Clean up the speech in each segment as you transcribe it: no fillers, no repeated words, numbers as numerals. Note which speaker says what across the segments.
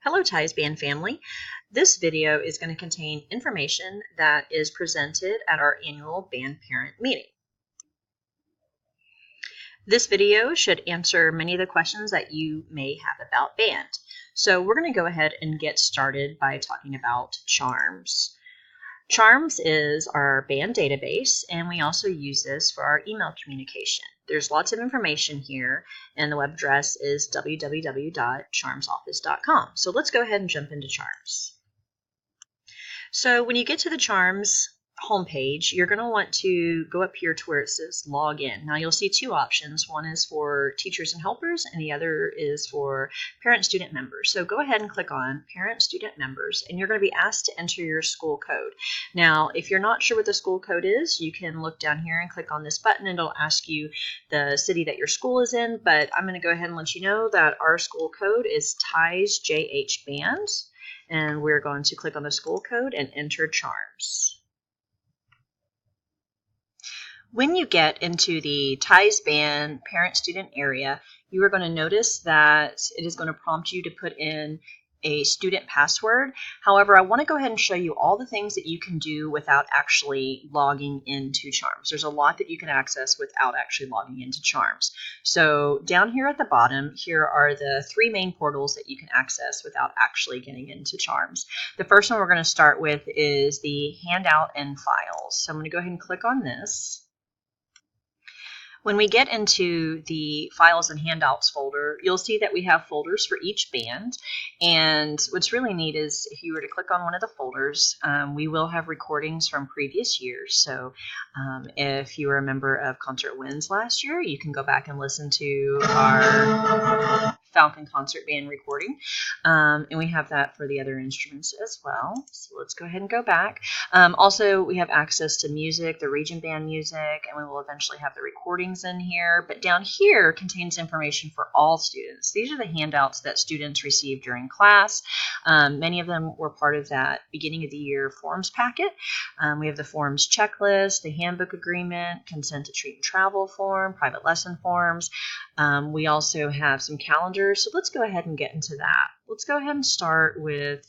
Speaker 1: Hello Ties Band family. This video is going to contain information that is presented at our annual band parent meeting. This video should answer many of the questions that you may have about band. So we're going to go ahead and get started by talking about CHARMS. CHARMS is our band database, and we also use this for our email communication. There's lots of information here, and the web address is www.charmsoffice.com. So let's go ahead and jump into CHARMS. So when you get to the CHARMS homepage, you're going to want to go up here to where it says log in. Now you'll see two options. One is for teachers and helpers, and the other is for parent-student members. So go ahead and click on parent-student members, and you're going to be asked to enter your school code. Now, if you're not sure what the school code is, you can look down here and click on this button, and it'll ask you the city that your school is in, but I'm going to go ahead and let you know that our school code is Ties JH Band, and we're going to click on the school code and enter CHARMS. When you get into the Ties Band parent-student area, you are going to notice that it is going to prompt you to put in a student password. However, I want to go ahead and show you all the things that you can do without actually logging into CHARMS. There's a lot that you can access without actually logging into CHARMS. So down here at the bottom, here are the three main portals that you can access without actually getting into CHARMS. The first one we're going to start with is the handout and files. So I'm going to go ahead and click on this. When we get into the Files and Handouts folder, you'll see that we have folders for each band. And what's really neat is if you were to click on one of the folders, we will have recordings from previous years. So if you were a member of Concert Winds last year, you can go back and listen to our Falcon Concert Band recording. And we have that for the other instruments as well. So let's go ahead and go back. Also, we have access to music, the Region Band music, and we will eventually have the recordings in here. But down here contains information for all students. These are the handouts that students received during class. Many of them were part of that beginning of the year forms packet. We have the forms checklist, the handbook agreement, consent to treat and travel form, private lesson forms. We also have some calendars. So let's go ahead and get into that. Let's go ahead and start with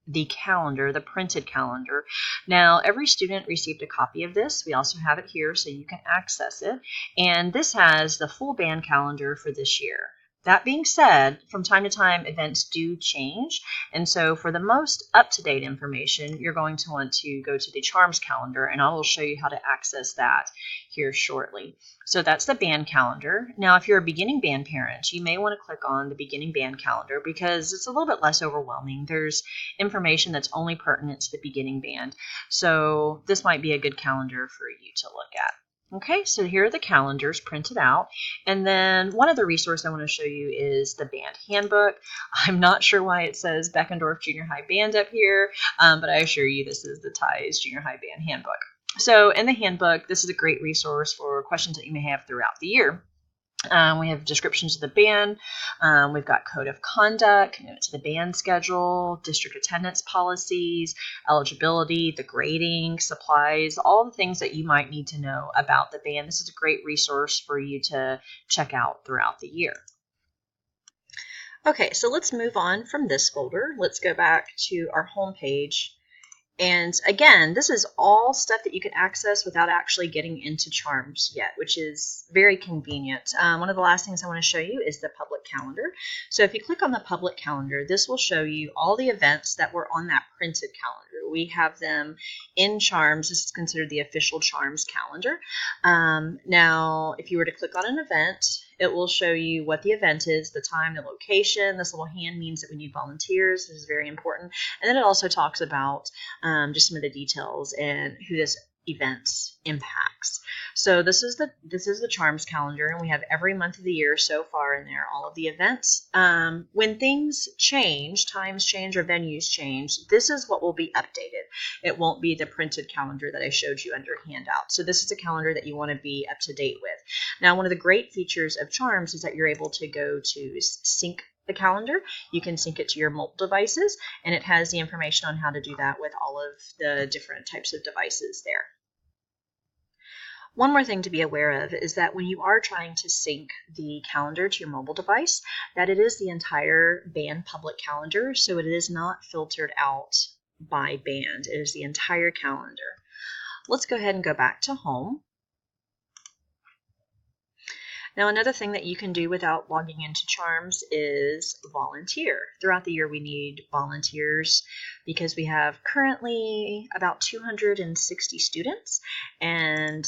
Speaker 1: the calendar, the printed calendar. Now, every student received a copy of this. We also have it here so you can access it. And this has the full band calendar for this year. That being said, from time to time, events do change. And so for the most up-to-date information, you're going to want to go to the CHARMS calendar, and I will show you how to access that here shortly. So that's the band calendar. Now, if you're a beginning band parent, you may want to click on the beginning band calendar because it's a little bit less overwhelming. There's information that's only pertinent to the beginning band. So this might be a good calendar for you to look at. Okay, so here are the calendars printed out. And then one other resource I want to show you is the band handbook. I'm not sure why it says Beckendorf Junior High Band up here, but I assure you this is the Ties Junior High Band handbook. So in the handbook, this is a great resource for questions that you may have throughout the year. We have descriptions of the band. We've got code of conduct, notes of the band schedule, district attendance policies, eligibility, the grading, supplies, all the things that you might need to know about the band. This is a great resource for you to check out throughout the year. Okay, so let's move on from this folder. Let's go back to our home page. And again, this is all stuff that you can access without actually getting into CHARMS yet, which is very convenient. One of the last things I want to show you is the public calendar. So if you click on the public calendar, this will show you all the events that were on that printed calendar. We have them in CHARMS. This is considered the official CHARMS calendar. Now, if you were to click on an event, it will show you what the event is, the time, the location. This little hand means that we need volunteers. This is very important. And then it also talks about just some of the details and who this event impacts. So this is the CHARMS calendar, and we have every month of the year so far in there, all of the events. When things change, times change or venues change, this is what will be updated. It won't be the printed calendar that I showed you under handout. So this is a calendar that you want to be up to date with. Now, one of the great features of CHARMS is that you're able to go to sync the calendar. You can sync it to your mobile devices, and it has the information on how to do that with all of the different types of devices there. One more thing to be aware of is that when you are trying to sync the calendar to your mobile device, that it is the entire band public calendar, so it is not filtered out by band. It is the entire calendar. Let's go ahead and go back to home. Now, another thing that you can do without logging into Charms is volunteer. Throughout the year, we need volunteers because we have currently about 260 students, and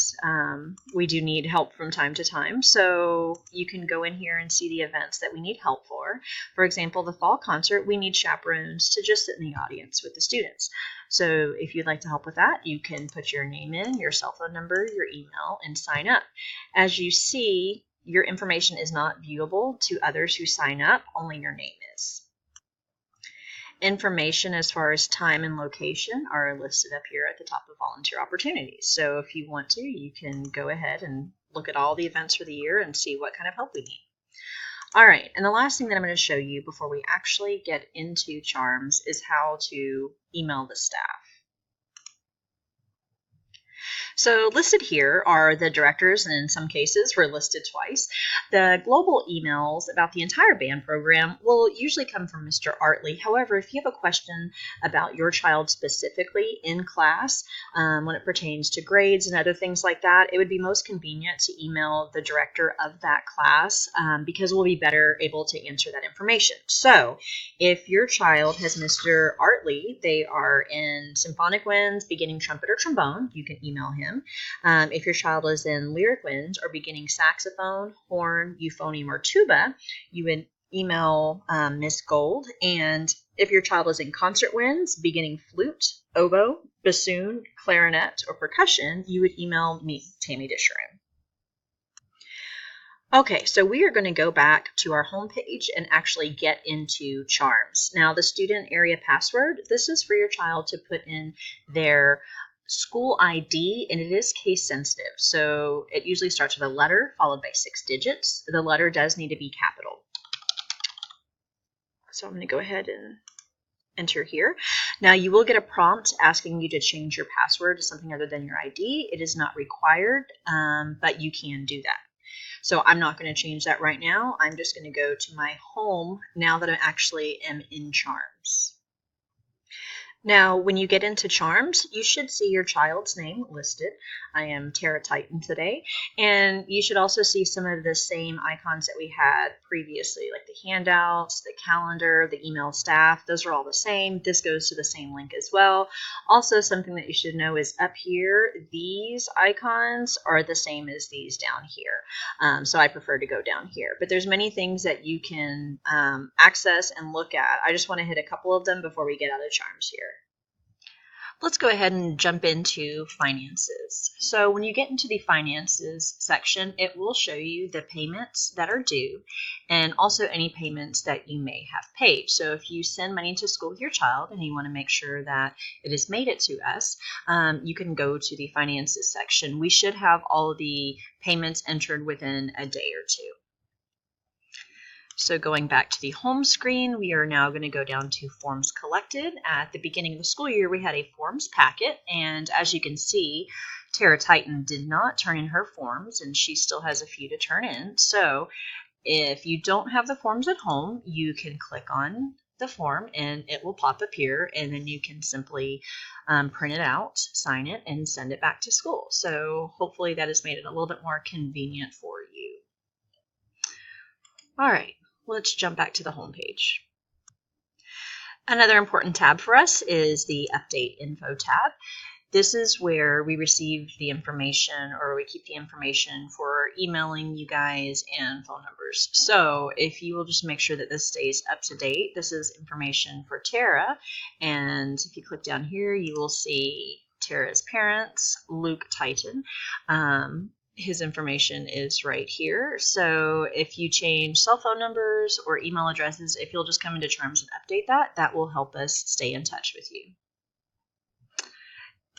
Speaker 1: we do need help from time to time. So you can go in here and see the events that we need help for. For example, the fall concert, we need chaperones to just sit in the audience with the students. So if you'd like to help with that, you can put your name in, your cell phone number, your email, and sign up. As you see, your information is not viewable to others who sign up, only your name is. Information as far as time and location are listed up here at the top of volunteer opportunities. So if you want to, you can go ahead and look at all the events for the year and see what kind of help we need. All right, and the last thing that I'm going to show you before we actually get into Charms is how to email the staff. So listed here are the directors, and in some cases we're listed twice. The global emails about the entire band program will usually come from Mr. Artley. However, if you have a question about your child specifically in class, when it pertains to grades and other things like that, it would be most convenient to email the director of that class because we'll be better able to answer that information. So if your child has Mr. Artley, they are in Symphonic Winds, beginning trumpet or trombone, you can email him. If your child is in Lyric Winds or beginning saxophone, horn, euphonium, or tuba, you would email Miss Gold. And if your child is in Concert Winds, beginning flute, oboe, bassoon, clarinet, or percussion, you would email me, Tammy Disharoon. Okay, so we are going to go back to our home page and actually get into Charms. Now, the student area password, this is for your child to put in their school ID, and it is case sensitive. So it usually starts with a letter followed by 6 digits. The letter does need to be capital. So I'm going to go ahead and enter here. Now you will get a prompt asking you to change your password to something other than your ID. It is not required, but you can do that. So I'm not going to change that right now. I'm just going to go to my home now that I actually am in Charms. Now, when you get into Charms, you should see your child's name listed. I am Tara Titan today, and you should also see some of the same icons that we had previously, like the handouts, the calendar, the email staff. Those are all the same. This goes to the same link as well. Also, something that you should know is up here, these icons are the same as these down here. So I prefer to go down here. But there's many things that you can access and look at. I just want to hit a couple of them before we get out of Charms here. Let's go ahead and jump into finances. So when you get into the finances section, it will show you the payments that are due and also any payments that you may have paid. So if you send money to school with your child and you want to make sure that it has made it to us, you can go to the finances section. We should have all of the payments entered within a day or two. So going back to the home screen, we are now going to go down to forms collected. At the beginning of the school year, we had a forms packet, and as you can see, Tara Titan did not turn in her forms, and she still has a few to turn in. So if you don't have the forms at home, you can click on the form and it will pop up here, and then you can simply print it out, sign it, and send it back to school. So hopefully that has made it a little bit more convenient for you. All right. Let's jump back to the home page. Another important tab for us is the Update Info tab. This is where we receive the information, or we keep the information for emailing you guys and phone numbers. So if you will just make sure that this stays up to date, this is information for Tara. And if you click down here, you will see Tara's parents, Luke Titan. His information is right here. So if you change cell phone numbers or email addresses, if you'll just come into Charms and update that, that will help us stay in touch with you.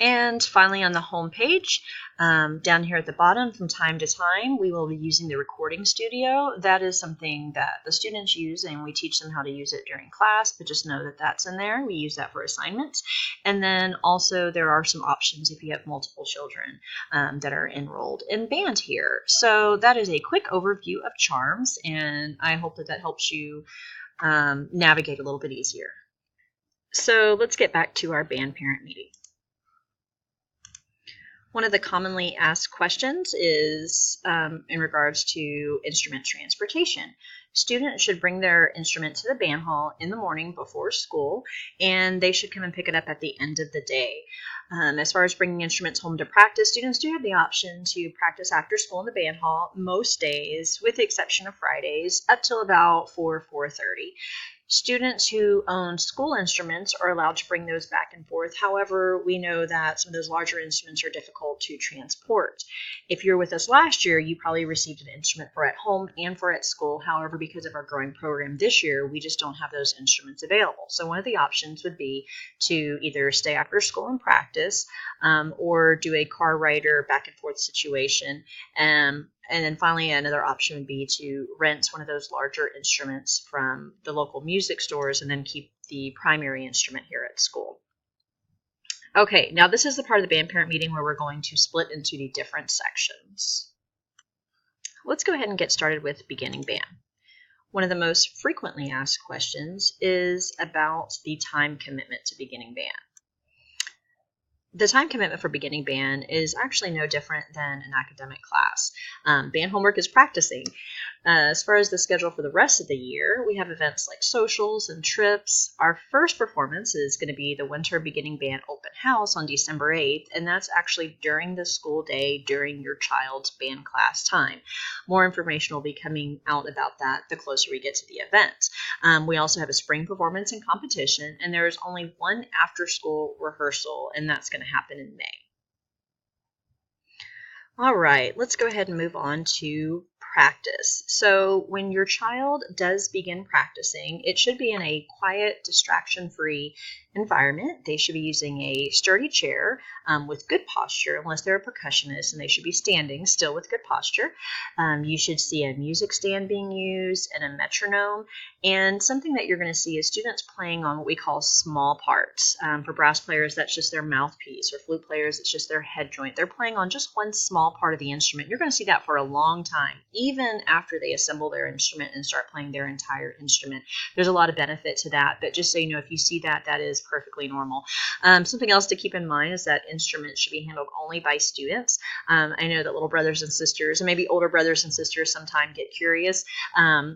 Speaker 1: And finally, on the home page, down here at the bottom, from time to time, we will be using the recording studio. That is something that the students use, and we teach them how to use it during class, but just know that that's in there. We use that for assignments. And then also there are some options if you have multiple children that are enrolled in band here. So that is a quick overview of CHARMS, and I hope that that helps you navigate a little bit easier. So let's get back to our band parent meeting. One of the commonly asked questions is in regards to instrument transportation. Students should bring their instrument to the band hall in the morning before school, and they should come and pick it up at the end of the day. As far as bringing instruments home to practice, students do have the option to practice after school in the band hall most days, with the exception of Fridays, up till about 4:30. Students who own school instruments are allowed to bring those back and forth. However, we know that some of those larger instruments are difficult to transport. If you're with us last year, you probably received an instrument for at home and for at school. However, because of our growing program this year, we just don't have those instruments available. So one of the options would be to either stay after school and practice or do a car ride or back and forth situation. And then finally, another option would be to rent one of those larger instruments from the local music stores and then keep the primary instrument here at school. Okay, now this is the part of the band parent meeting where we're going to split into the different sections. Let's go ahead and get started with beginning band. One of the most frequently asked questions is about the time commitment to beginning band. The time commitment for beginning band is actually no different than an academic class. Band homework is practicing. As far as the schedule for the rest of the year, we have events like socials and trips. Our first performance is going to be the Winter Beginning Band Open House on December 8th, and that's actually during the school day, during your child's band class time. More information will be coming out about that the closer we get to the event. We also have a spring performance and competition, and there is only one after-school rehearsal, and that's going to happen in May. All right, let's go ahead and move on to practice. So when your child does begin practicing, it should be in a quiet, distraction-free environment. They should be using a sturdy chair with good posture, unless they're a percussionist, and they should be standing still with good posture. You should see a music stand being used and a metronome, and something that you're going to see is students playing on what we call small parts. For brass players, that's just their mouthpiece, or flute players, it's just their head joint. They're playing on just one small part of the instrument. You're going to see that for a long time, even after they assemble their instrument and start playing their entire instrument. There's a lot of benefit to that, but just so you know, if you see that, that is perfectly normal. Something else to keep in mind is that instruments should be handled only by students. I know that little brothers and sisters, and maybe older brothers and sisters, sometimes get curious,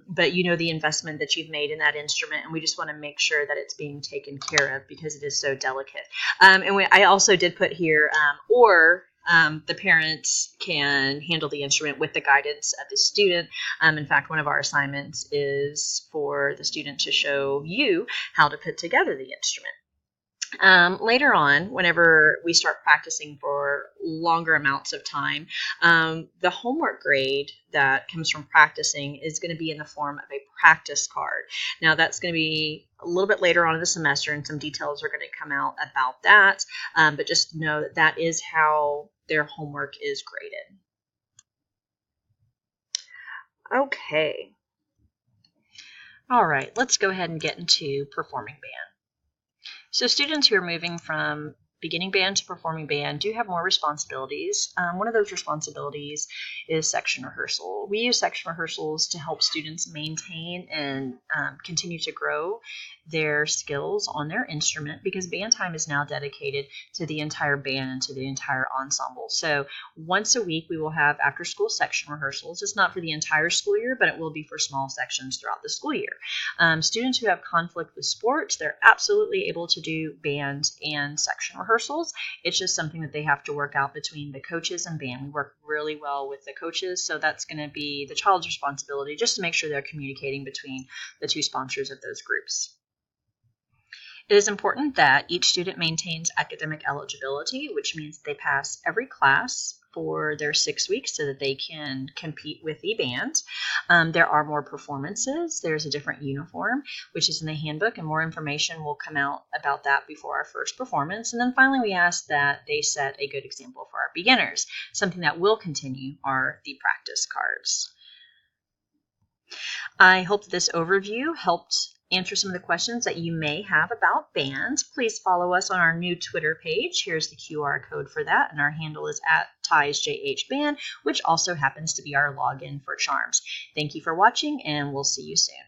Speaker 1: but you know the investment that you've made in that instrument, and we just want to make sure that it's being taken care of because it is so delicate. I also did put here, the parents can handle the instrument with the guidance of the student. In fact, one of our assignments is for the student to show you how to put together the instrument. Later on, whenever we start practicing for longer amounts of time, the homework grade that comes from practicing is going to be in the form of a practice card. Now, that's going to be a little bit later on in the semester, and some details are going to come out about that, but just know that that is how their homework is graded. Okay. All right, let's go ahead and get into performing band. So students who are moving from beginning band to performing band do have more responsibilities. One of those responsibilities is section rehearsal. We use section rehearsals to help students maintain and continue to grow their skills on their instrument, because band time is now dedicated to the entire band and to the entire ensemble. So once a week we will have after school section rehearsals. It's not for the entire school year, but it will be for small sections throughout the school year. Students who have conflict with sports, they're absolutely able to do band and section rehearsals. It's just something that they have to work out between the coaches and band. We work really well with the coaches, so that's going to be the child's responsibility, just to make sure they're communicating between the two sponsors of those groups. It is important that each student maintains academic eligibility, which means they pass every class for their 6 weeks so that they can compete with the band. There are more performances. There's a different uniform, which is in the handbook, and more information will come out about that before our first performance. And then finally, we ask that they set a good example for our beginners. Something that will continue are the practice cards. I hope that this overview helped answer some of the questions that you may have about bands. Please follow us on our new Twitter page. Here's the QR code for that, and our handle is @TiesJHBand, which also happens to be our login for Charms. Thank you for watching, and we'll see you soon.